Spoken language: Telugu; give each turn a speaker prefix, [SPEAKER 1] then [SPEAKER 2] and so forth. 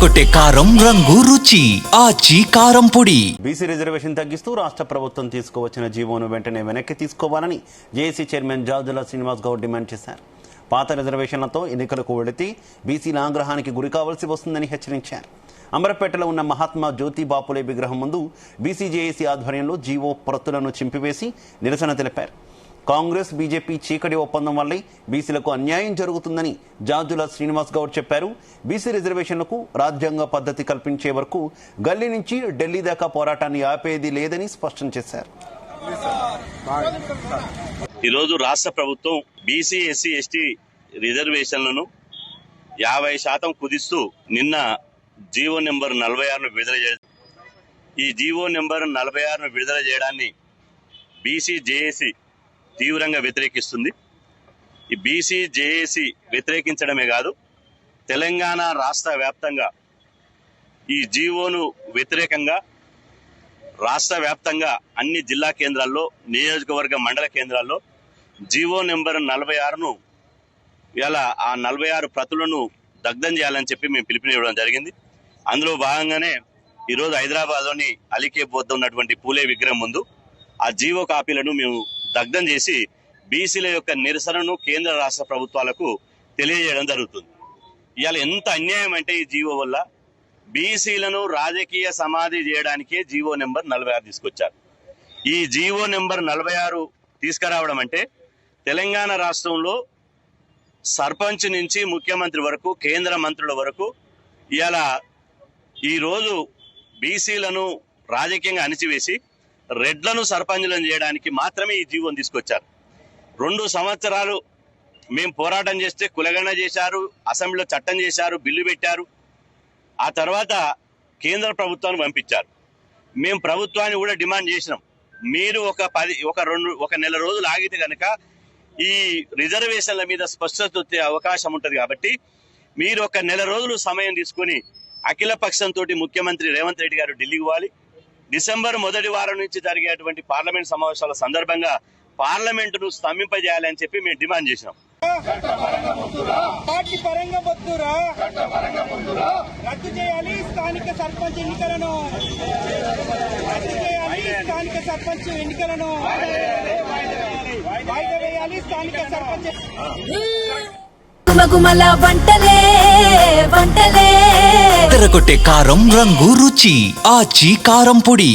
[SPEAKER 1] ఎర్రగొట్టే కారం రంగు రుచి ఆచి కారం పొడి.
[SPEAKER 2] బీసీ రిజర్వేషన్ తగ్గిస్తూ రాష్ట్ర ప్రభుత్వం తీసుకువచ్చిన జీవోను వెంటనే వెనక్కి తీసుకోవాలని JAC chairman Jajula Srinivas Goud demand చేశారు. పాత రిజర్వేషన్లతో ఎన్నికలకు వెళితే బీసీల ఆగ్రహానికి గురి కావాల్సి వస్తుందని హెచ్చరించారు. అమరపేటలో ఉన్న మహాత్మా జ్యోతి బాపులే విగ్రహం ముందు బీసీ జేఏసీ ఆధ్వర్యంలో జీవో ప్రతులను చింపివేసి నిరసన తెలిపారు. కాంగ్రెస్ బీజేపీ చీకటి ఒప్పందం వల్లే బీసీలకు అన్యాయం జరుగుతుందని జాజుల శ్రీనివాస్ గౌడ్ చెప్పారు. బీసీ రిజర్వేషన్లకు రాజ్యాంగ పద్ధతి కల్పించే వరకు గల్లీ నుంచి ఢిల్లీ దాకా పోరాటాన్ని ఆపేది లేదని స్పష్టం చేశారు.
[SPEAKER 3] ఈరోజు రాష్ట్ర ప్రభుత్వం బీసీ ఎస్సీ ఎస్టీ రిజర్వేషన్లను 50% కుదిస్తూ నిన్న జీవో నెంబర్ 46ను విడుదల చేశారు. ఈ జీవో నెంబర్ 46ను విడుదల చేయడాన్ని బీసీ జేఏసీ తీవ్రంగా వ్యతిరేకిస్తుంది. ఈ బీసీ జేఏసీ వ్యతిరేకించడమే కాదు, తెలంగాణ రాష్ట్ర వ్యాప్తంగా ఈ జీవోను వ్యతిరేకంగా రాష్ట్ర వ్యాప్తంగా అన్ని జిల్లా కేంద్రాల్లో, నియోజకవర్గ మండల కేంద్రాల్లో జీవో నెంబర్ 46ను ఇలా ఆ 46 ప్రతులను దగ్ధం చేయాలని చెప్పి మేము పిలుపునివ్వడం జరిగింది. అందులో భాగంగానే ఈరోజు హైదరాబాద్లోని అలీకేప్ వద్ద ఉన్నటువంటి పూలే విగ్రహం ముందు ఆ జీవో కాపీలను మేము దగ్ధం చేసి బీసీల యొక్క నిరసనను కేంద్ర రాష్ట్ర ప్రభుత్వాలకు తెలియజేయడం జరుగుతుంది. ఇవాళ ఎంత అన్యాయం అంటే ఈ జీవో వల్ల బీసీలను రాజకీయ సమాధి చేయడానికే జీవో నెంబర్ 46 తీసుకొచ్చారు. ఈ జీవో నెంబర్ 46 తీసుకురావడం అంటే తెలంగాణ రాష్ట్రంలో సర్పంచ్ నుంచి ముఖ్యమంత్రి వరకు, కేంద్ర మంత్రుల వరకు ఇవాళ ఈరోజు బీసీలను రాజకీయంగా అణిచివేసి రెడ్లను సర్పంచులను చేయడానికి మాత్రమే ఈ జీవోని తీసుకొచ్చారు. 2 సంవత్సరాలు మేము పోరాటం చేస్తే కులగణన చేశారు, అసెంబ్లీలో చట్టం చేశారు, బిల్లు పెట్టారు. ఆ తర్వాత కేంద్ర ప్రభుత్వాన్ని పంపించారు. మేము ప్రభుత్వాన్ని కూడా డిమాండ్ చేసినాం, మీరు ఒక నెల రోజులు ఆగితే కనుక ఈ రిజర్వేషన్ల మీద స్పష్టత వచ్చే అవకాశం ఉంటుంది. కాబట్టి మీరు ఒక నెల రోజులు సమయం తీసుకుని అఖిల పక్షంతో ముఖ్యమంత్రి రేవంత్ రెడ్డి గారు ఢిల్లీకి పోవాలి. డిసెంబర్ మొదటి వారం నుంచి జరిగేటువంటి పార్లమెంట్ సమావేశాల సందర్భంగా పార్లమెంటును స్తంభింపజేయాలని చెప్పి మేము డిమాండ్ చేసినాం.
[SPEAKER 4] పార్టీ పరంగా రద్దు చేయాలి స్థానిక సర్పంచ్ ఎన్నికలను, వాయిదా వేయాలి స్థానిక సర్పంచ్.
[SPEAKER 5] గుమగుమల వంటలే
[SPEAKER 1] ఎర్రగొట్టే కారం రంగు రుచి ఆచి కారం పొడి.